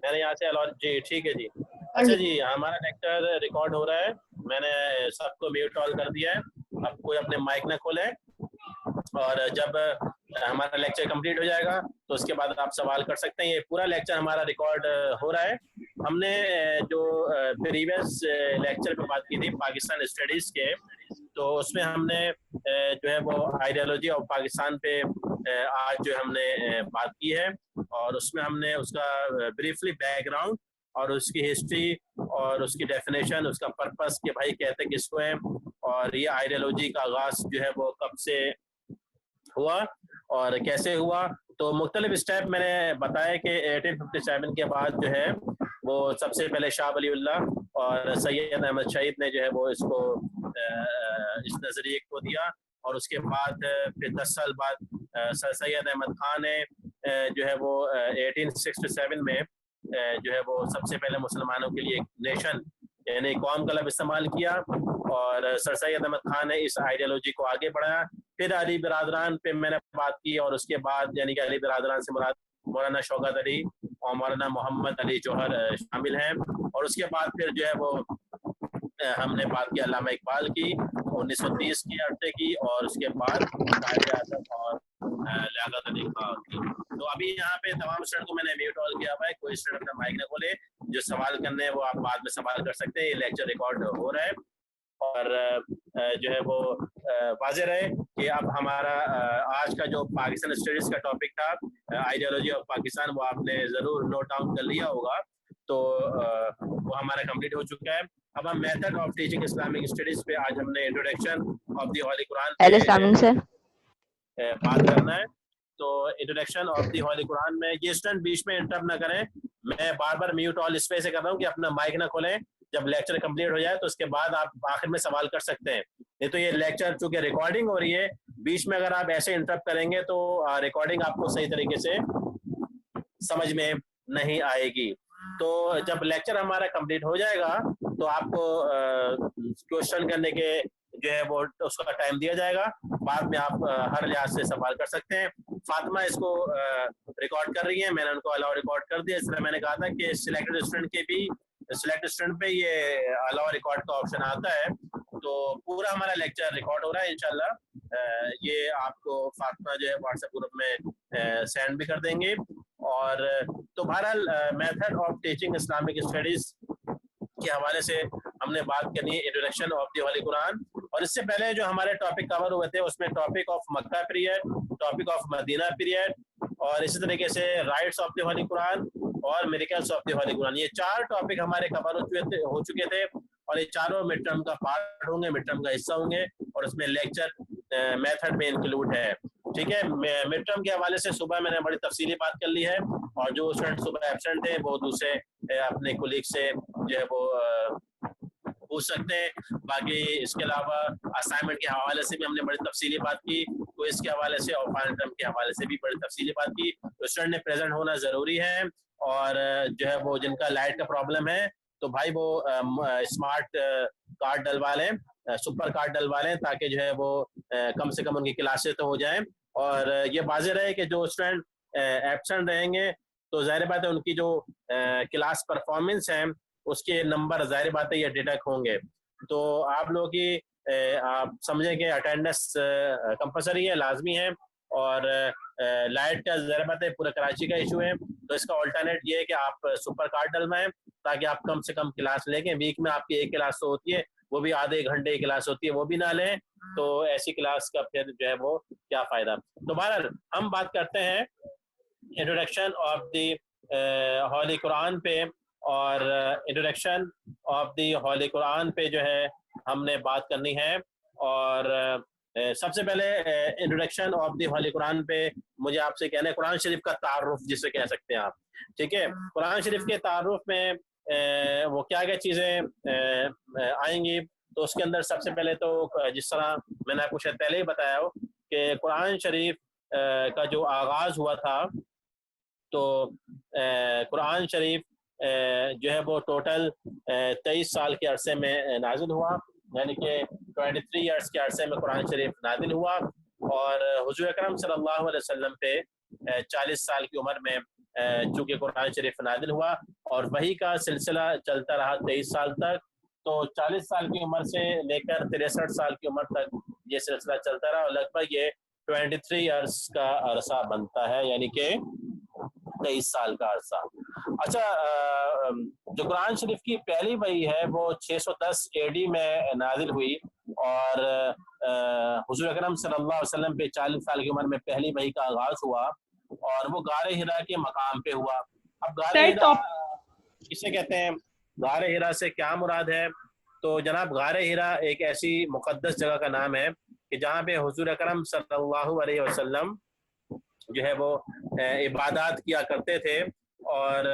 میں نے یہاں سے الارٹ جی ٹھیک ہے جی. ہاں اچھا جی. جی ہمارا لیکچر ریکارڈ ہو رہا ہے. میں نے سب کو میوٹ آل کر دیا ہے. اب کوئی اپنے مائک نہ کھولے اور جب ہمارا لیکچر کمپلیٹ ہو جائے گا تو اس کے بعد آپ سوال کر سکتے ہیں. یہ پورا لیکچر ہمارا ریکارڈ ہو رہا ہے. ہم نے جو پریویس لیکچر پہ بات کی تھی پاکستان اسٹڈیز کے, تو اس میں ہم نے جو ہے وہ آئیڈیالوجی آف پاکستان پہ آج جو ہم نے بات کی ہے, اور اس میں ہم نے اس کا بریفلی بیک گراؤنڈ اور اس کی ہسٹری اور اس کی ڈیفینیشن, اس کا پرپس کہ بھائی کہتے کس کو ہیں, اور یہ آئیڈیالوجی کا آغاز جو ہے وہ کب سے ہوا اور کیسے ہوا. تو مختلف اسٹیپ میں نے بتایا کہ 1857 کے بعد جو ہے وہ سب سے پہلے شاہ ولی اللہ اور سید احمد شہید نے جو ہے وہ اس کو اس نظریے کو دیا, اور اس کے بعد پھر 10 سال بعد سر سید احمد خان نے جو ہے وہ 1867 میں جو ہے وہ سب سے پہلے مسلمانوں کے لیے ایک نیشن یعنی قوم کا لفظ استعمال کیا, اور سر سید احمد خان نے اس آئیڈیالوجی کو آگے بڑھایا. پھر علی برادران پہ میں نے بات کی, اور اس کے بعد یعنی کہ علی برادران سے مراد مولانا شوکت علی اور مولانا محمد علی جوہر شامل ہیں. اور اس کے بعد پھر جو ہے وہ ہم نے بات کی علامہ اقبال کی 1930 کی عرصے کی, اور اس کے بعد قائد اعظم اور لیاقت علی خان کی. تو ابھی یہاں پہ تمام اسٹوڈنٹ کو میں نے میوٹ آل کیا ہوا ہے, کوئی اسٹوڈنٹ اپنا مائک نہ کھولے. جو سوال کرنے ہیں وہ آپ بعد میں سوال کر سکتے ہیں. یہ لیکچر ریکارڈ ہو رہا ہے, اور جو ہے وہ واضح رہے کہ اب ہمارا آج کا جو پاکستان اسٹڈیز کا ٹاپک تھا آئیڈیالوجی آف پاکستان, وہ آپ نے ضرور نوٹ ڈاؤن کر لیا ہوگا. تو وہ ہمارا کمپلیٹ ہو چکا ہے. اب ہم method of teaching Islamic studies پہ آج ہم نے انٹروڈکشن آف دی ہولی قرآن پہ بات کرنا ہے. تو introduction of the holy Quran میں یہ اسٹوڈنٹ بیچ میں انٹرپٹ نہ کریں. میں بار بار میوٹ آل اس پہ سے کر رہا ہوں کہ اپنا مائک نہ کھولیں. جب لیکچر کمپلیٹ ہو جائے تو اس کے بعد آپ آخر میں سوال کر سکتے ہیں. نہیں تو یہ لیکچر چونکہ ریکارڈنگ ہو رہی ہے, بیچ میں اگر آپ ایسے انٹرپٹ کریں گے تو ریکارڈنگ آپ کو صحیح طریقے سے سمجھ میں نہیں آئے گی. تو جب لیکچر ہمارا کمپلیٹ ہو جائے گا تو آپ کو کوشچن کرنے کے جو ہے وہ اس کا ٹائم دیا جائے گا. بعد میں آپ ہر لحاظ سے سوال کر سکتے ہیں. فاطمہ اس کو ریکارڈ کر رہی ہیں, میں نے ان کو الاؤ ریکارڈ کر دیا. اس طرح میں نے کہا تھا کہ سلیکٹڈ اسٹوڈنٹ کے بھی سلیکٹ اسٹوڈنٹ پہ یہ الاؤ ریکارڈ کا آپشن آتا ہے. تو پورا ہمارا لیکچر ریکارڈ ہو رہا ہے انشاءاللہ. یہ آپ کو فاطمہ جو ہے واٹس ایپ گروپ میں سینڈ بھی کر دیں گے. اور تو بہرحال method of teaching Islamic studies کے حوالے سے ہم نے بات کرنی ہے introduction of the holy Quran. اور اس سے پہلے جو ہمارے ٹاپک کور ہوئے تھے اس میں topic of Makkah period, topic of Madinah period, اور اسی طریقے سے rights of the holy Quran اور miracles of the holy Quran. یہ 4 ٹاپک ہمارے کور ہو چکے تھے, اور یہ چاروں مڈ ٹرم کا پارٹ ہوں گے, مڈ ٹرم کا حصہ ہوں گے, اور اس میں لیکچر میتھڈ میں انکلوڈ ہے. ٹھیک ہے. مڈ ٹرم کے حوالے سے صبح میں نے بڑی تفصیلی بات کر لی ہے, اور جو اسٹوڈنٹ صبح ایبسنٹ تھے وہ دوسرے اپنے کولیگ سے جو ہے وہ پوچھ سکتے ہیں. باقی اس کے علاوہ اسائنمنٹ کے حوالے سے بھی ہم نے بڑی تفصیلی بات کی, کوئز کے حوالے سے اور فائنل ٹرم کے حوالے سے بھی بڑی تفصیلی بات کی. اسٹوڈنٹ نے پریزنٹ ہونا ضروری ہے, اور جو ہے وہ جن کا لائٹ کا پرابلم ہے تو بھائی وہ اسمارٹ کارڈ ڈلوا لیں, سپر کارڈ ڈلوا لیں, تاکہ جو ہے وہ کم سے کم ان کی کلاسیں تو ہو جائیں. اور یہ واضح رہے کہ جو اسٹوڈنٹ ایبسنٹ رہیں گے تو ظاہر بات ہے ان کی جو کلاس پرفارمنس ہے اس کے نمبر ظاہر بات ہے یہ ڈیٹیکٹ ہوں گے. تو آپ لوگوں کی آپ سمجھیں کہ اٹینڈنس کمپلسری ہے, لازمی ہے. اور لائٹ کا ظاہر بات ہے پورا کراچی کا ایشو ہے, تو اس کا آلٹرنیٹ یہ ہے کہ آپ سپر کارڈ ڈلوائیں تاکہ آپ کم سے کم کلاس لیں گے. ویک میں آپ کی ایک کلاس تو ہوتی ہے, وہ بھی آدھے گھنٹے کی کلاس ہوتی ہے, وہ بھی نہ لیں تو ایسی کلاس کا پھر جو ہے وہ کیا فائدہ. تو بہرحال ہم بات کرتے ہیں انٹروڈکشن آف دی ہولی قرآن پہ, اور انٹروڈکشن آف دی ہولی قرآن پہ جو ہے ہم نے بات کرنی ہے. اور سب سے پہلے انٹروڈکشن آف دی ہولی قرآن پہ مجھے آپ سے کہنا ہے قرآن شریف کا تعارف جسے کہہ سکتے ہیں آپ. ٹھیک ہے. قرآن شریف کے تعارف میں وہ کیا کیا چیزیں آئیں گی. تو اس کے اندر سب سے پہلے تو جس طرح میں نے آپ کو شاید پہلے ہی بتایا ہو کہ قرآن شریف کا جو آغاز ہوا تھا, تو قرآن شریف جو ہے وہ ٹوٹل 23 سال کے عرصے میں نازل ہوا, یعنی کہ 23 ایئرس کے عرصے میں قرآن شریف نازل ہوا. اور حضور اکرم صلی اللہ علیہ وسلم پہ 40 سال کی عمر میں چونکہ قرآن شریف نازل ہوا اور وحی کا سلسلہ چلتا رہا 23 سال تک، تو 40 سال کی عمر سے لے کر 63 سال کی عمر تک یہ سلسلہ چلتا رہا، اور لگ بھگ یہ 23 ایئرس کا عرصہ بنتا ہے، یعنی کہ 23 سال کا عرصہ۔ اچھا، جو قرآن شریف کی پہلی وحی ہے وہ 610 AD میں نازل ہوئی، اور حضور اکرم صلی اللہ علیہ وسلم پہ 40 سال کی عمر میں پہلی وحی کا آغاز ہوا، اور وہ غار حرا کے مقام پہ ہوا۔ اب غار حرا کسے کہتے ہیں، غار حرا سے کیا مراد ہے؟ تو جناب غار حرا ایک ایسی مقدس جگہ کا نام ہے کہ جہاں پہ حضور اکرم صلی اللہ علیہ وسلم جو ہے وہ عبادات کیا کرتے تھے، اور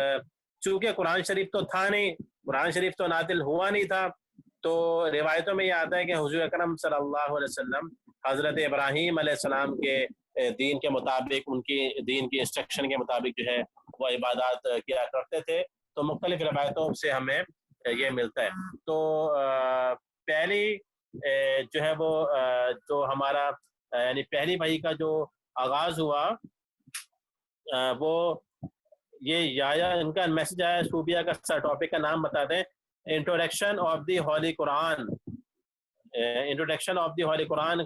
چونکہ قرآن شریف تو تھا نہیں، قرآن شریف تو نازل ہوا نہیں تھا، تو روایتوں میں یہ آتا ہے کہ حضور اکرم صلی اللہ علیہ وسلم حضرت ابراہیم علیہ السلام کے دین کے مطابق، ان کی دین کی انسٹرکشن کے مطابق جو ہے وہ عبادات کیا کرتے تھے، تو مختلف روایتوں سے ہمیں یہ ملتا ہے۔ تو پہلی جو ہے وہ جو ہمارا یعنی پہلی وحی کا جو آغاز ہوا وہ یہ ان کا میسج آیا، صوفیہ کا ٹاپک کا نام بتا دیں، introduction of the holy Quran. Introduction of the holy Quran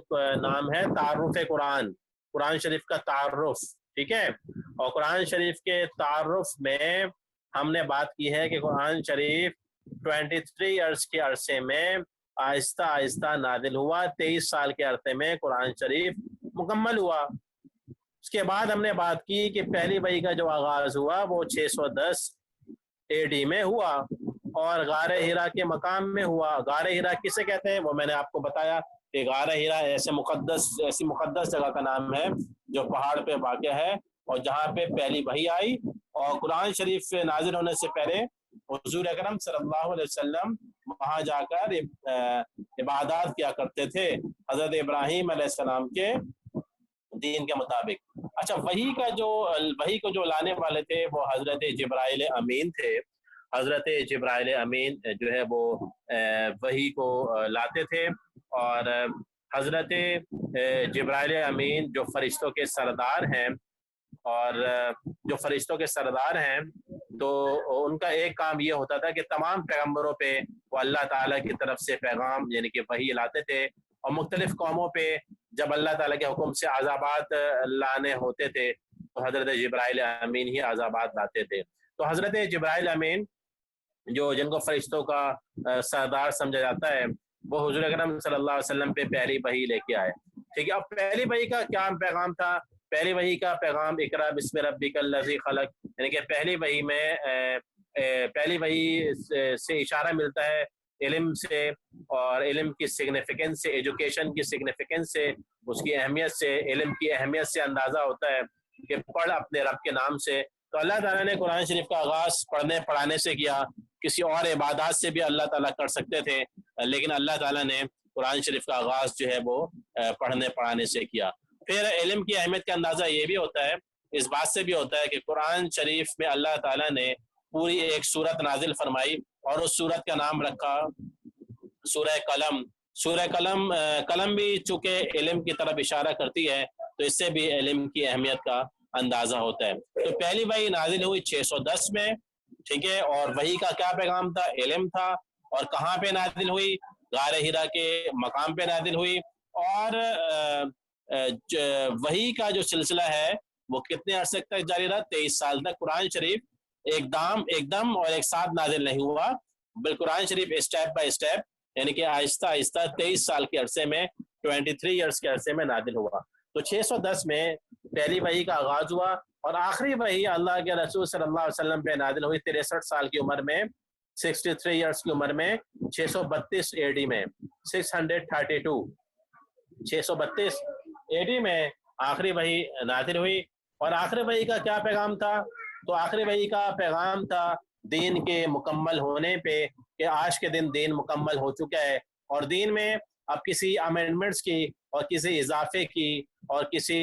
نام ہے تعارف قرآن، قرآن شریف کا تعارف، ٹھیک ہے۔ اور قرآن شریف کے تعارف میں ہم نے بات کی ہے کہ قرآن شریف 23 ایئرس کے عرصے میں آہستہ آہستہ نازل ہوا، 23 سال کے عرصے میں قرآن شریف مکمل ہوا۔ اس کے بعد ہم نے بات کی کہ پہلی وحی کا جو آغاز ہوا وہ 610 AD میں ہوا، اور غار حرا کے مقام میں ہوا۔ غار حرا کسے کہتے ہیں وہ میں نے آپ کو بتایا کہ غار حرا ایسی مقدس جگہ کا نام ہے جو پہاڑ پہ واقع ہے، اور جہاں پہ پہلی وحی آئی، اور قرآن شریف نازل ہونے سے پہلے حضور اکرم صلی اللہ علیہ وسلم وہاں جا کر عبادات کیا کرتے تھے حضرت ابراہیم علیہ السلام کے دین کے مطابق۔ اچھا، وحی کو جو لانے والے تھے وہ حضرت جبرائیل امین تھے۔ حضرت جبرائیل امین جو ہے وہ وحی کو لاتے تھے، اور حضرت جبرائیل امین جو فرشتوں کے سردار ہیں، اور جو فرشتوں کے سردار ہیں تو ان کا ایک کام یہ ہوتا تھا کہ تمام پیغمبروں پہ وہ اللہ تعالیٰ کی طرف سے پیغام یعنی کہ وحی لاتے تھے، اور مختلف قوموں پہ جب اللہ تعالیٰ کے حکم سے عذابات لانے ہوتے تھے تو حضرت جبرائیل امین ہی عذابات لاتے تھے۔ تو حضرت جبرائیل امین جن کو فرشتوں کا سردار سمجھا جاتا ہے، وہ حضور اکرم صلی اللہ علیہ وسلم پہ پہلی وحی لے کے آئے، ٹھیک ہے۔ اب پہلی وحی کا کیا پیغام تھا؟ پہلی وحی کا پیغام اقرا بسم ربک الذی خلق، یعنی کہ پہلی وحی میں پہلی وحی سے اشارہ ملتا ہے علم سے، اور علم کی سگنیفیکنس سے، ایجوکیشن کی سگنیفیکنس سے، اس کی اہمیت سے، علم کی اہمیت سے اندازہ ہوتا ہے کہ پڑھ اپنے رب کے نام سے۔ تو اللہ تعالیٰ نے قرآن شریف کا آغاز پڑھنے پڑھانے سے کیا، کسی اور عبادات سے بھی اللہ تعالیٰ کر سکتے تھے، لیکن اللہ تعالیٰ نے قرآن شریف کا آغاز جو ہے وہ پڑھنے پڑھانے سے کیا۔ پھر علم کی اہمیت کا اندازہ یہ بھی ہوتا ہے، اس بات سے بھی ہوتا ہے کہ قرآن شریف میں اللہ تعالیٰ نے پوری ایک سورت نازل فرمائی، اور اس سورت کا نام رکھا سورہ قلم۔ سورہ قلم بھی چونکہ علم کی طرف اشارہ کرتی ہے، تو اس سے بھی علم کی اہمیت کا اندازہ ہوتا ہے۔ تو پہلی وحی نازل ہوئی 610 میں، ٹھیک ہے، اور وحی کا کیا پیغام تھا؟ علم تھا، اور کہاں پہ نازل ہوئی؟ غار حرا کے مقام پہ نازل ہوئی، اور وحی کا جو سلسلہ ہے وہ کتنے عرصے تک جاری رہا؟ 23 سال تک۔ قرآن شریف ایک دم اور ایک ساتھ نازل نہیں ہوا، بلکہ قرآن شریف اسٹیپ بائی اسٹیپ یعنی کہ آہستہ آہستہ 23 سال کے عرصے میں 23 ایئرس کے عرصے میں نازل ہوا۔ تو 610 میں پہلی وحی کا آغاز ہوا، اور آخری وحی اللہ کے رسول صلی اللہ علیہ وسلم پہ نازل ہوئی 63 سال کی عمر میں، 63 ایئرس کی عمر میں، 632 AD میں، 632 AD میں آخری وحی نازل ہوئی۔ اور آخری وحی کا کیا پیغام تھا؟ تو آخری وحی کا پیغام تھا دین کے مکمل ہونے پہ، کہ آج کے دن دین مکمل ہو چکا ہے، اور دین میں اب کسی امینڈمنٹس کی اور کسی اضافے کی اور کسی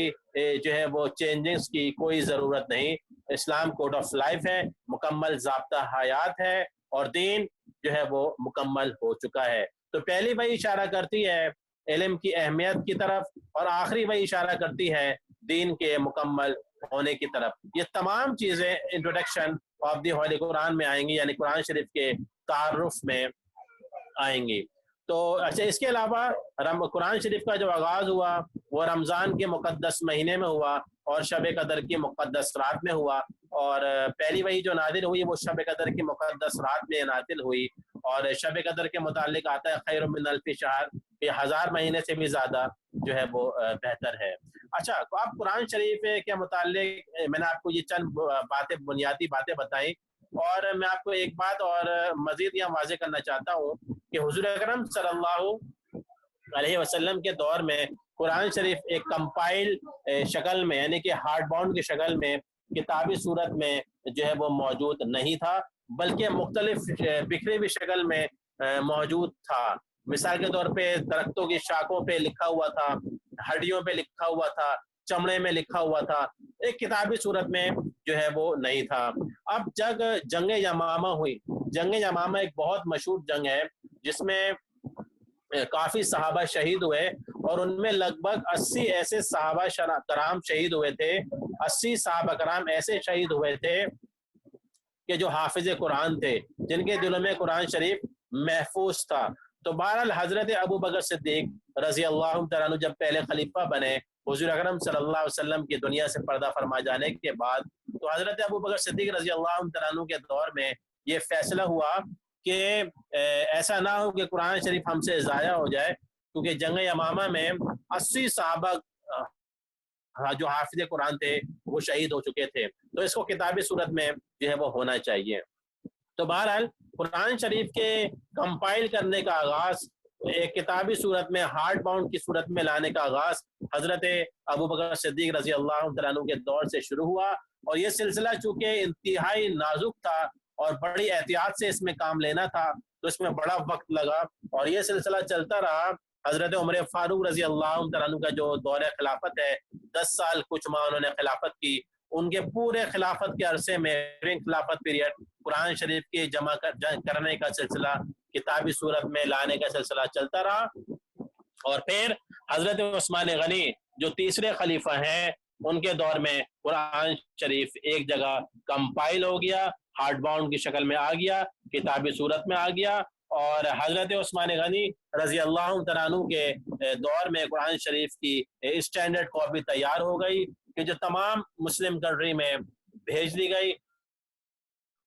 جو ہے وہ چینجز کی کوئی ضرورت نہیں۔ اسلام کوڈ آف لائف ہے، مکمل ضابطہ حیات ہے، اور دین جو ہے وہ مکمل ہو چکا ہے۔ تو پہلی وحی اشارہ کرتی ہے علم کی اہمیت کی طرف، اور آخری وحی اشارہ کرتی ہے دین کے مکمل ہونے کی طرف. یہ تمام چیزیں introduction of the holy Quran میں آئیں گی، یعنی قرآن شریف کے تعارف میں آئیں گی. تو اچھا، اس کے علاوہ قرآن شریف کا جو آغاز ہوا وہ رمضان کے مقدس مہینے میں ہوا اور شب قدر کی مقدس رات میں ہوا، اور پہلی وحی جو نازل ہوئی وہ شب قدر کی مقدس رات میں نازل ہوئی. اور شب قدر کے متعلق آتا ہے خیر من الف شہر، یہ 1000 مہینے سے بھی زیادہ جو ہے وہ بہتر ہے. اچھا، تو آپ قرآن شریف کے متعلق میں نے آپ کو یہ چند باتیں، بنیادی باتیں بتائیں، اور میں آپ کو ایک بات اور مزید یہاں واضح کرنا چاہتا ہوں کہ حضور اکرم صلی اللہ علیہ وسلم کے دور میں قرآن شریف ایک کمپائل شکل میں، یعنی کہ ہارڈ باؤنڈ کی شکل میں، کتابی صورت میں جو ہے وہ موجود نہیں تھا، بلکہ مختلف بکھری ہوئی شکل میں موجود تھا. مثال کے طور پہ درختوں کی شاخوں پہ لکھا ہوا تھا، ہڈیوں پہ لکھا ہوا تھا، چمڑے میں لکھا ہوا تھا، ایک کتابی صورت میں جو ہے وہ نہیں تھا. اب جنگ یمامہ ہوئی. جنگ یمامہ ایک بہت مشہور جنگ ہے جس میں کافی صحابہ شہید ہوئے، اور ان میں لگ بھگ 80 ایسے صحابہ کرام شہید ہوئے تھے. 80 صحابہ کرام ایسے شہید ہوئے تھے کہ جو حافظ قرآن تھے، جن کے دلوں میں قرآن شریف محفوظ تھا. تو بہرحال حضرت ابو بکر صدیق رضی اللہ تعالیٰ عنہ جب پہلے خلیفہ بنے حضور اکرم صلی اللہ علیہ وسلم کی دنیا سے پردہ فرما جانے کے بعد، تو حضرت ابو بکر صدیق رضی اللہ تعالیٰ عنہ کے دور میں یہ فیصلہ ہوا کہ ایسا نہ ہو کہ قرآن شریف ہم سے ضائع ہو جائے، کیونکہ جنگ یمامہ میں 80 صحابہ جو حافظ قرآن تھے وہ شہید ہو چکے تھے. تو اس کو کتابی صورت میں جو ہے وہ ہونا چاہیے. تو بہرحال قرآن شریف کے کمپائل کرنے کا آغاز، ایک کتابی صورت میں ہارڈ باؤنڈ کی صورت میں لانے کا آغاز حضرت ابو بکر صدیق رضی اللہ عنہ کے دور سے شروع ہوا. اور یہ سلسلہ چونکہ انتہائی نازک تھا اور بڑی احتیاط سے اس میں کام لینا تھا، تو اس میں بڑا وقت لگا، اور یہ سلسلہ چلتا رہا. حضرت عمر فاروق رضی اللہ عنہ کا جو دور خلافت ہے، 10 سال کچھ ماہ انہوں نے خلافت کی. ان کے پورے خلافت کے عرصے میں خلافت پیریڈ قرآن شریف کی جمع کرنے کا سلسلہ، کتابی صورت میں لانے کا سلسلہ چلتا رہا. اور پھر حضرت عثمان غنی جو تیسرے خلیفہ ہیں، ان کے دور میں قرآن شریف ایک جگہ کمپائل ہو گیا، ہارڈ باؤنڈ کی شکل میں آ گیا، کتابی صورت میں آ گیا. اور حضرت عثمان غنی رضی اللہ عنہ کے دور میں قرآن شریف کی اسٹینڈرڈ کاپی تیار ہو گئی کہ جو تمام مسلم کنٹری میں بھیج دی گئی.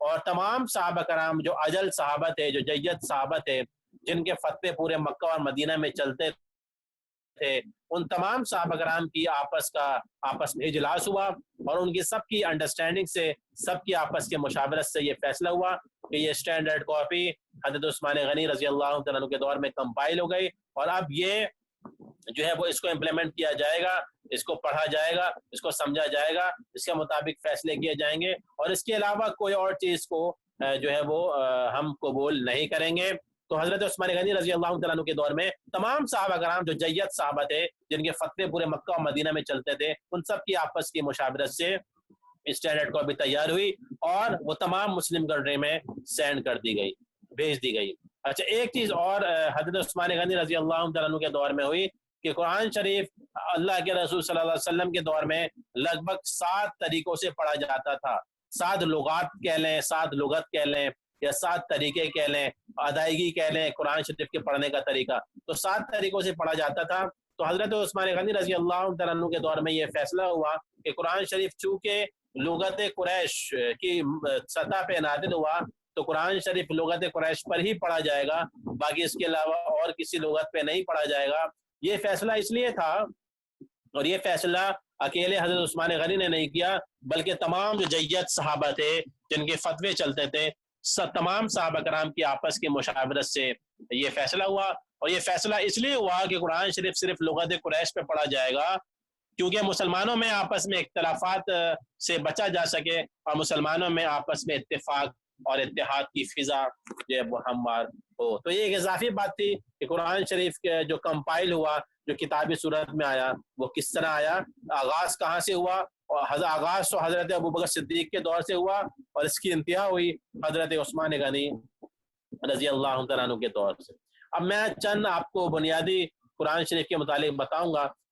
اور تمام صحابہ کرام جو اجل صحابہ تھے، جو جید صحابہ تھے، جن کے فتوے پورے مکہ اور مدینہ میں چلتے تھے، ان تمام صحابہ کرام کی آپس میں اجلاس ہوا، اور ان کی سب کی انڈرسٹینڈنگ سے، سب کی آپس کے مشاورت سے یہ فیصلہ ہوا کہ یہ اسٹینڈرڈ کاپی حضرت عثمان غنی رضی اللہ عنہ کے دور میں کمپائل ہو گئی. اور اب یہ جو ہے وہ اس کو امپلیمنٹ کیا جائے گا، اس کو پڑھا جائے گا، اس کو سمجھا جائے گا، اس کے مطابق فیصلے کیے جائیں گے، اور اس کے علاوہ کوئی اور چیز کو جو ہے وہ ہم قبول نہیں کریں گے. تو حضرت عثمان غنی رضی اللہ عنہ کے دور میں تمام صحابہ کرام جو جید صحابہ تھے، جن کے فتوے پورے مکہ اور مدینہ میں چلتے تھے، ان سب کی آپس کی مشاورت سے اسٹینڈرڈ کاپی تیار ہوئی، اور وہ تمام مسلم کنٹری میں سینڈ کر دی گئی، بھیج دی گئی. اچھا، ایک چیز اور حضرت عثمان غنی رضی اللہ عنہ کے دور میں ہوئی کہ قرآن شریف اللہ کے رسول صلی اللہ علیہ وسلم کے دور میں لگ بھگ 7 طریقوں سے پڑھا جاتا تھا. 7 لغات کہہ لیں، 7 لغت کہہ لیں، یا 7 طریقے کہہ لیں، ادائیگی کہہ لیں قرآن شریف کے پڑھنے کا طریقہ. تو 7 طریقوں سے پڑھا جاتا تھا. تو حضرت عثمان غنی رضی اللہ عنہ کے دور میں یہ فیصلہ ہوا کہ قرآن شریف چونکہ لغت قریش کی سطح پہ نازل ہوا، تو قرآن شریف لغت قریش پر ہی پڑھا جائے گا، باقی اس کے علاوہ اور کسی لغت پہ نہیں پڑھا جائے گا. یہ فیصلہ اس لیے تھا، اور یہ فیصلہ اکیلے حضرت عثمان غنی نے نہیں کیا، بلکہ تمام جو جید صحابہ تھے، جن کے فتوے چلتے تھے، تمام صحابہ کرام کی آپس کی مشاورت سے یہ فیصلہ ہوا. اور یہ فیصلہ اس لیے ہوا کہ قرآن شریف صرف لغت قریش پہ پڑھا جائے گا، کیونکہ مسلمانوں میں آپس میں اختلافات سے بچا جا سکے، اور مسلمانوں میں آپس میں اتفاق اور اتحاد کی فضا جو ہے وہ ہموار ہو. تو یہ ایک اضافی بات تھی کہ قرآن شریف کے جو کمپائل ہوا، جو کتابی صورت میں آیا، وہ کس طرح آیا، آغاز کہاں سے ہوا. اور آغاز تو حضرت ابو بکر صدیق کے دور سے ہوا، اور اس کی انتہا ہوئی حضرت عثمان غنی رضی اللہ عنہ کے دور سے. اب میں چند آپ کو بنیادی قرآن شریف کے متعلق بتاؤں گا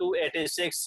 286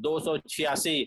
286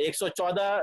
114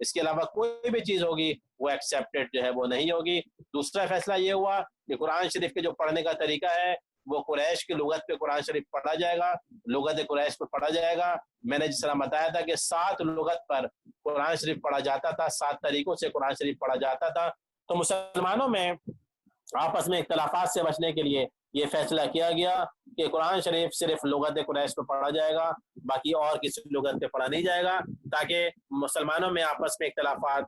اس کے علاوہ کوئی بھی چیز ہوگی وہ ایکسیپٹیڈ جو ہے وہ نہیں ہوگی۔ دوسرا فیصلہ یہ ہوا کہ قرآن شریف کے جو پڑھنے کا طریقہ ہے وہ قریش کی لغت پہ قرآن شریف پڑھا جائے گا، لغت قریش پہ پڑھا جائے گا۔ میں نے جس طرح بتایا تھا کہ 7 لغت پر قرآن شریف پڑھا جاتا تھا، 7 طریقوں سے قرآن شریف پڑھا جاتا تھا۔ تو مسلمانوں میں آپس میں اختلافات سے بچنے کے لیے یہ فیصلہ کیا گیا کہ قرآن شریف صرف لغت قریش پہ پڑھا جائے گا، باقی اور کسی لغت پہ پڑھا نہیں جائے گا، تاکہ مسلمانوں میں آپس میں اختلافات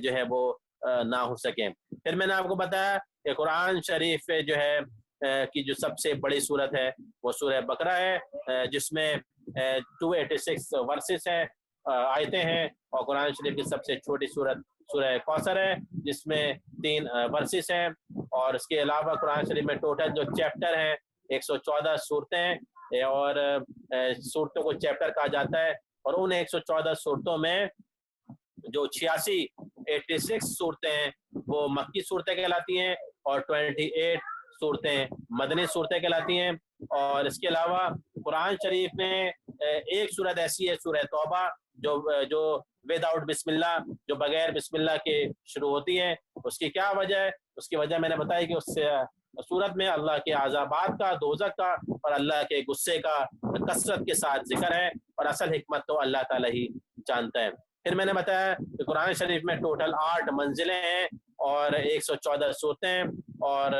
جو ہے وہ نہ ہو سکیں۔ پھر میں نے آپ کو بتایا کہ قرآن شریف جو ہے کی جو سب سے بڑی صورت ہے وہ سورہ بقرہ ہے، جس میں 286 ورسز ہیں، آیتیں ہیں، اور قرآن شریف کی سب سے چھوٹی صورت سورہ کوثر ہے جس میں 3 ورسز ہیں، اور اس کے علاوہ قرآن شریف میں ٹوٹل جو چیپٹر ہیں 114 صورتیں ہیں، اور صورتوں کو چیپٹر کہا جاتا ہے، اور ان 114 صورتوں میں جو 86 صورتیں ہیں وہ مکی صورتیں کہلاتی ہیں، اور 28 صورتیں مدنی صورتیں کہلاتی ہیں۔ اور اس کے علاوہ قرآن شریف میں ایک صورت ایسی ہے سورہ توبہ جو ود آؤٹ بسم اللہ، جو بغیر بسم اللہ کے شروع ہوتی ہے۔ اس کی کیا وجہ ہے؟ اس کی وجہ میں نے بتائی کہ اس صورت میں اللہ کے عذابات کا، دوزخ کا اور اللہ کے غصے کا کثرت کے ساتھ ذکر ہے، اور اصل حکمت تو اللہ تعالیٰ ہی جانتا ہے۔ پھر میں نے بتایا کہ قرآن شریف میں ٹوٹل 8 منزلیں ہیں اور 114 صورتیں، اور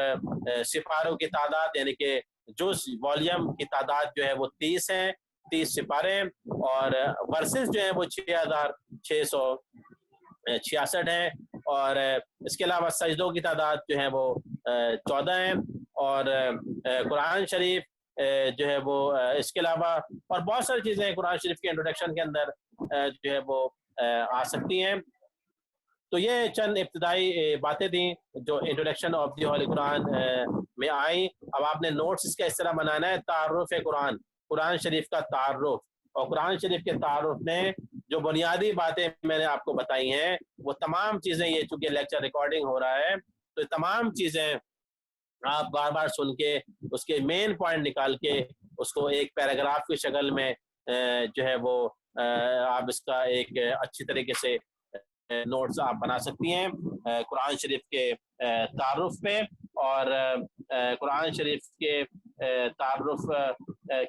سپاروں کی تعداد یعنی کہ جز والیوم کی تعداد جو ہے وہ 30 ہیں، 30 سپارے، اور ورسز جو ہیں وہ 6666 ہیں، اور اس کے علاوہ سجدوں کی تعداد جو ہے وہ 14 ہیں، اور قرآن شریف جو ہے وہ اس کے علاوہ اور بہت ساری چیزیں قرآن شریف کے انٹروڈکشن کے اندر جو ہے وہ آ سکتی ہیں۔ تو یہ چند ابتدائی باتیں تھیں جو introduction of the holy Quran میں آئیں۔ اب آپ نے نوٹس اس کا اس طرح بنانا ہے، تعارف قرآن، قرآن شریف کا تعارف، اور قرآن شریف کے تعارف میں جو بنیادی باتیں میں نے آپ کو بتائی ہیں وہ تمام چیزیں، یہ چونکہ لیکچر ریکارڈنگ ہو رہا ہے تو تمام چیزیں آپ بار بار سن کے اس کے مین پوائنٹ نکال کے اس کو ایک پیراگراف کی شکل میں جو ہے وہ آپ اس کا ایک اچھی طریقے سے نوٹس آپ بنا سکتی ہیں قرآن شریف کے تعارف پہ، اور قرآن شریف کے تعارف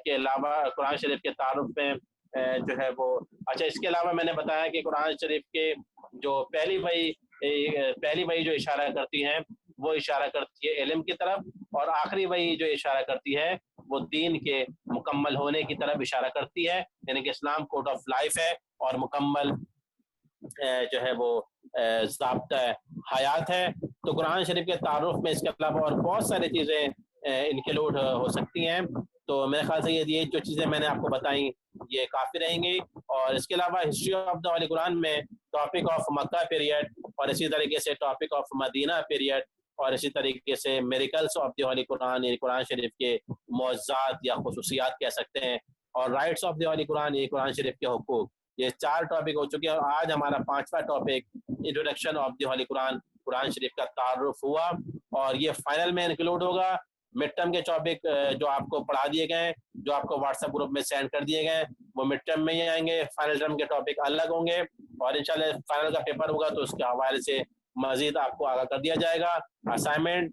کے علاوہ قرآن شریف کے تعارف پہ جو ہے وہ اچھا، اس کے علاوہ میں نے بتایا کہ قرآن شریف کے جو پہلی وحی جو اشارہ کرتی ہیں وہ اشارہ کرتی ہے علم کی طرف، اور آخری وحی جو اشارہ کرتی ہے وہ دین کے مکمل ہونے کی طرف اشارہ کرتی ہے، یعنی کہ اسلام کوڈ آف لائف ہے اور مکمل جو ہے وہ ضابطہ حیات ہے۔ تو قرآن شریف کے تعارف میں اس کے علاوہ اور بہت ساری چیزیں انکلوڈ ہو سکتی ہیں، تو میرے خیال سے یہ جو چیزیں میں نے آپ کو بتائیں یہ کافی رہیں گی۔ اور اس کے علاوہ history of the holy Quran میں ٹاپک آف مکہ پیریڈ، اور اسی طریقے سے ٹاپک آف مدینہ پیریڈ، اور اسی طریقے سے miracles of the holy Quran, یعنی قرآن شریف کے معجزات یا خصوصیات کہہ سکتے ہیں، اور rights of the holy Quran, یہ قرآن شریف کے حقوق، یہ 4 ٹاپک ہو چکے ہیں، اور آج ہمارا 5واں topic introduction of the holy Quran, Quran شریف کا تعارف ہوا، اور یہ فائنل میں انکلوڈ ہوگا۔ مڈ ٹرم کے ٹاپک جو آپ کو پڑھا دیے گئے ہیں، جو آپ کو واٹس ایپ گروپ میں سینڈ کر دیے گئے ہیں، وہ مڈ ٹرم میں ہی آئیں گے، فائنل ٹرم کے ٹاپک الگ ہوں گے، اور انشاءاللہ فائنل کا پیپر ہوگا تو اس کے حوالے سے مزید آپ کو آگاہ کر دیا جائے گا۔ اسائنمنٹ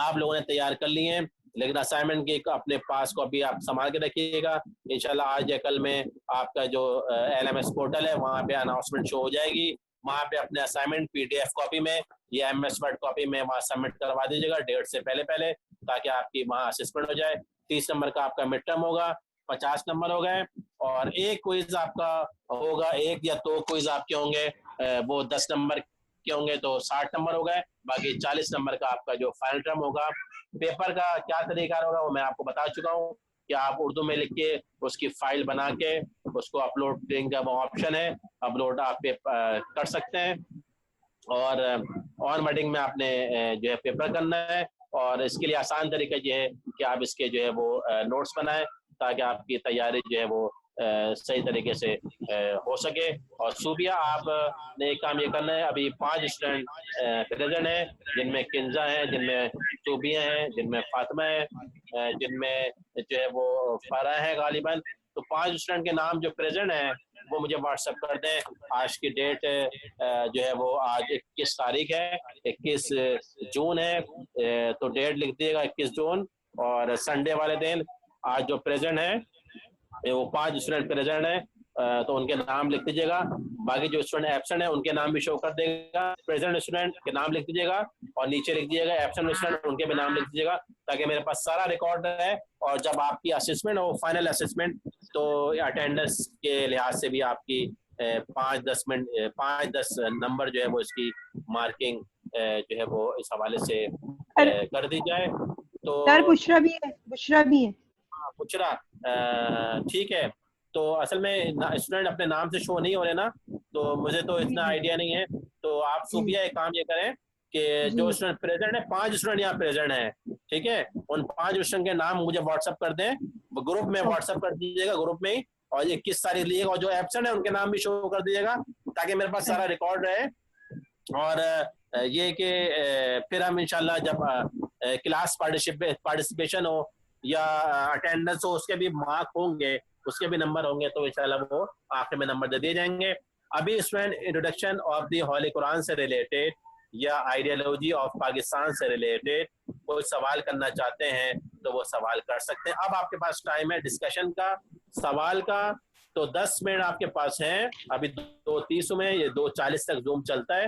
آپ لوگوں نے تیار کر لی ہیں، لیکن اسائنمنٹ کی اپنے پاس کاپی آپ سنبھال کے رکھیے گا، انشاءاللہ آج یا کل میں آپ کا جو LMS پورٹل ہے وہاں پہ اناؤنسمنٹ شو ہو جائے گی، وہاں پہ اپنے اسائنمنٹ PDF کاپی میں یا MS Word کاپی میں وہاں سبمٹ کروا دیجیے گا ڈیٹ سے پہلے تاکہ آپ کی وہاں اسسمنٹ ہو جائے۔ 30 نمبر کا آپ کا مڈ ٹرم ہوگا، 50 نمبر ہو گئے، اور ایک کوئز آپ کا ہوگا، 1 یا 2 کوئز آپ کے ہوں گے، وہ 10 نمبر کے ہوں گے تو 60 نمبر ہو گئے، باقی 40 نمبر کا آپ کا جو فائنل ٹرم ہوگا۔ پیپر کا کیا طریقہ ہوگا وہ میں آپ کو بتا چکا ہوں کہ آپ اردو میں لکھ کے اس کی فائل بنا کے اس کو اپلوڈ کرنے کا وہ آپشن ہے، اپلوڈ آپ پہ کر سکتے ہیں، اور آن میٹنگ میں آپ نے جو ہے پیپر کرنا ہے، اور اس کے لیے آسان طریقہ یہ ہے کہ آپ اس کے جو ہے وہ نوٹس بنائیں تاکہ آپ کی تیاری جو ہے وہ صحیح طریقے سے ہو سکے۔ اور صوبیہ آپ نے ایک کام یہ کرنا ہے، ابھی 5 اسٹوڈنٹ پریزنٹ ہیں، جن میں کنزا ہیں، جن میں صوبیہ ہیں، جن میں فاطمہ ہیں، جن میں جو ہے وہ فرح ہے غالباً، تو 5 اسٹوڈنٹ کے نام جو پریزنٹ ہیں وہ مجھے واٹس ایپ کر دیں. آج کی ڈیٹ جو ہے وہ آج 21 تاریخ ہے, 21 جون ہے, تو ڈیٹ لکھ دیے گا 21 جون. اور سنڈے والے دن آج جو پریزنٹ ہے وہ 5 اسٹوڈنٹ پریزنٹ ہیں, تو ان کے نام لکھ دیجیے گا. باقی جو اسٹوڈنٹ ایبسنٹ ہیں ان کے نام بھی شو کر دے گا. پریزنٹ اسٹوڈنٹ کے نام لکھ دیجیے گا اور نیچے لکھ دیجیے گا ایبسنٹ اسٹوڈنٹ, ان کے بھی نام لکھ دیجیے گا, تاکہ میرے پاس سارا ریکارڈ ہے. اور جب آپ کی اسسمنٹ ہو, فائنل اسسمنٹ, تو اٹینڈنس کے لحاظ سے بھی آپ کی 5-10 نمبر جو ہے وہ اس کی مارکنگ جو ہے وہ اس حوالے سے کر دی جائے. تو سر بشرا بھی ہے, بشرا بھی ہے. بشرا ٹھیک ہے. تو اصل میں اسٹوڈنٹ اپنے نام سے شو نہیں ہو رہے نا, تو مجھے تو اتنا آئیڈیا نہیں ہے. تو آپ صوفیہ ایک کام یہ کریں کہ جو اسٹوڈنٹ پریزنٹ ہے, 5 اسٹوڈنٹ یہاں پریزنٹ ہیں, ٹھیک ہے, ان 5 اسٹوڈنٹ کے نام مجھے واٹس ایپ کر دیں, گروپ میں واٹس ایپ کر دیجیے گا, گروپ میں ہی. اور 21 تاریخ لیے گا, اور جو ایبسنٹ ہے ان کے نام بھی شو کر دیجیے گا, تاکہ میرے پاس سارا ریکارڈ رہے. اور یہ کہ پھر ہم انشاءاللہ جب کلاس پارٹیسپیشن ہو یا اٹینڈنس ہو, اس کے بھی مارک ہوں گے, اس کے بھی نمبر ہوں گے, تو انشاءاللہ وہ آخر میں نمبر دے دیے جائیں گے. ابھی student introduction of the holy Quran سے ریلیٹڈ یا آئیڈیالوجی آف پاکستان سے ریلیٹڈ کوئی سوال کرنا چاہتے ہیں تو وہ سوال کر سکتے ہیں. اب آپ کے پاس ٹائم ہے ڈسکشن کا, سوال کا, تو 10 منٹ آپ کے پاس ہیں. ابھی 2:30 میں, یہ 2:40 تک زوم چلتا ہے,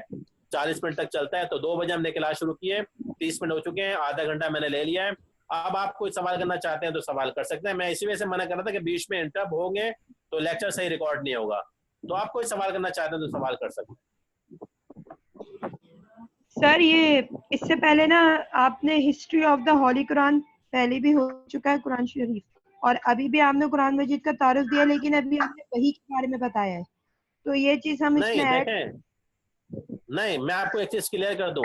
40 منٹ تک چلتا ہے. تو 2 بجے ہم نے کلاس شروع کی ہے, 30 منٹ ہو چکے ہیں, آدھا گھنٹہ میں نے لے لیا ہے. اب آپ کوئی سوال کرنا چاہتے ہیں تو سوال کر سکتے ہیں. میں اسی وجہ سے منع کر رہا تھا کہ بیچ میں انٹرپ ہوں گے تو لیکچر صحیح ریکارڈ نہیں ہوگا. تو آپ کوئی سوال کرنا چاہتے ہیں تو سوال کر سکتے ہیں. سر یہ اس سے پہلے نا آپ نے ہسٹری آف دا ہولی قرآن پہلے بھی ہو چکا ہے, قرآن شریف, اور ابھی بھی آپ نے قرآن مجید کا تعارف دیا, لیکن ابھی آپ نے وحی کے بارے میں بتایا ہے. تو یہ چیز ہم اس میں ایڈ, نہیں, میں آپ کو ایک چیز کلیئر کر دوں,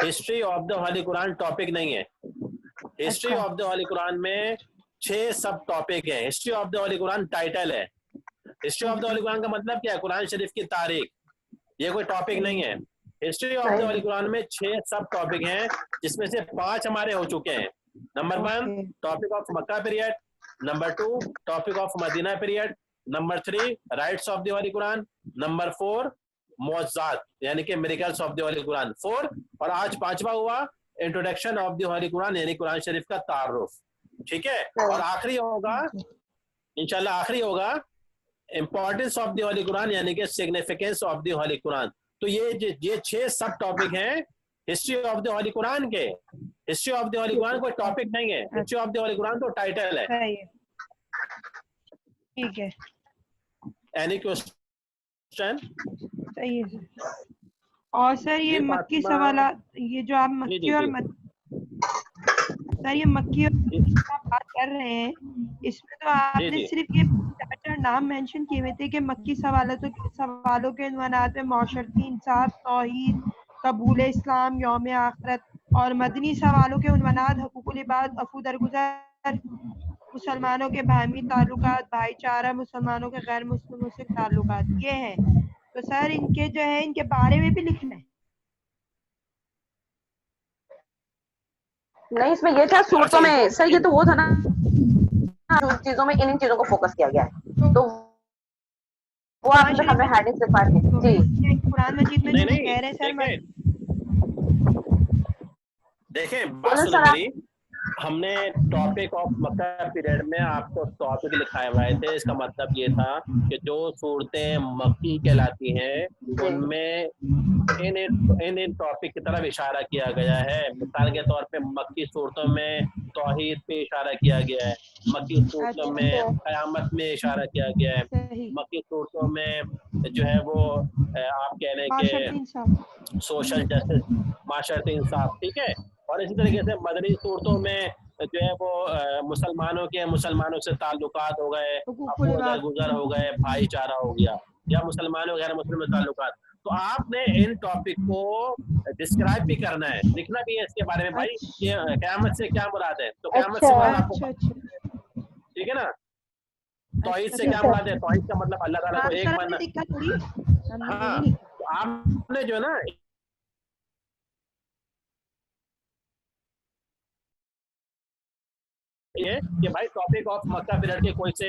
history of the holy Quran topic نہیں ہے. History of the holy Quran میں 6 سب ٹاپک ہیں. History of the holy Quran title ہے. History of the holy Quran کا مطلب کیا ہے؟ قرآن شریف کی تاریخ. یہ کوئی ٹاپک نہیں ہے. History of the holy Quran میں 6 سب ٹاپک ہیں, جس میں سے 5 ہمارے ہو چکے ہیں. Number 1 topic of Makkah period, number 2 topic of Madinah period, number 3 rights of the holy Quran, number 4 معجزات یعنی کہ miracles of the holy Quran 4, اور آج 5واں ہوا introduction of the holy Quran یعنی قرآن شریف کا تعارف. ٹھیک ہے, اور آخری ہوگا انشاءاللہ, آخری ہوگا importance of the holy Quran یعنی کہ سگنیفیکینس آف دی ہولی قرآن. تو یہ 6 سب ٹاپک ہیں ہسٹری آف دی ہولی قرآن کے. ہسٹری آف دی ہولی قرآن کوئی ٹاپک نہیں ہے, ہسٹری آف دی ہولی قرآن تو ٹائٹل ہے. ٹھیک ہے, اینی کوسچن؟ صحیح ہے. اور سر یہ مکی سوالات, یہ جو آپ مکی اور سر یہ مکی اور بات کر رہے ہیں, اس میں تو آپ نے صرف یہ 4 نام مینشن کیے ہوئے تھے کہ مکی سوالوں کے عنوانات میں معاشرتی انصاف, توحید, قبول اسلام, یوم آخرت, اور مدنی سوالوں کے عنوانات حقوق العباد, عفو درگزر, مسلمانوں کے باہمی تعلقات, بھائی چارہ, مسلمانوں کے غیر مسلموں سے تعلقات, یہ ہیں. تو سر ان کے جو ہے ان کے بارے میں بھی لکھنا ہے. نہیں, اس میں یہ تھا صورتوں میں سر, یہ تو وہ تھا نا چیزوں میں ان چیزوں کو فوکس کیا گیا ہے, تو وہ آپ نے ہمیں ہیڈنگ سے پڑھ لی. جی, قرآن مجید میں جو کہہ رہے ہیں سر, دیکھیں بات سنیں میری. ہم نے ٹاپک آف مکہ پیریڈ میں آپ کو ٹاپک لکھائے ہوئے تھے. اس کا مطلب یہ تھا کہ جو صورتیں مکی کہلاتی ہیں ان میں ان ٹاپک کی طرف اشارہ کیا گیا ہے. مثال کے طور پہ مکی صورتوں میں توحید پہ اشارہ کیا گیا ہے, مکی صورتوں میں قیامت میں اشارہ کیا گیا ہے, مکی صورتوں میں جو ہے وہ آپ کہہ لیں کہ سوشل جسٹس, معاشرتی انصاف. ٹھیک ہے, اور اسی طریقے سے مدنی صورتوں میں جو ہے وہ مسلمانوں سے تعلقات ہو گئے, افو درگزر ہو گئے, بھائی چارہ ہو گیا, یا مسلمانوں غیر مسلم تعلقات. تو آپ نے ان ٹاپک کو ڈسکرائب بھی کرنا ہے, لکھنا بھی ہے اس کے بارے میں بھائی کہ قیامت سے کیا مراد ہے. تو قیامت سے مراد آپ کو, ٹھیک ہے نا, توحید سے کیا مراد ہے, توحید کا مطلب اللہ تعالیٰ کو ایک ماننا. ہاں, آپ نے جو ہے نا کہ بھائی ٹاپک آف مکہ پیریڈ کے کوئی سے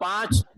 5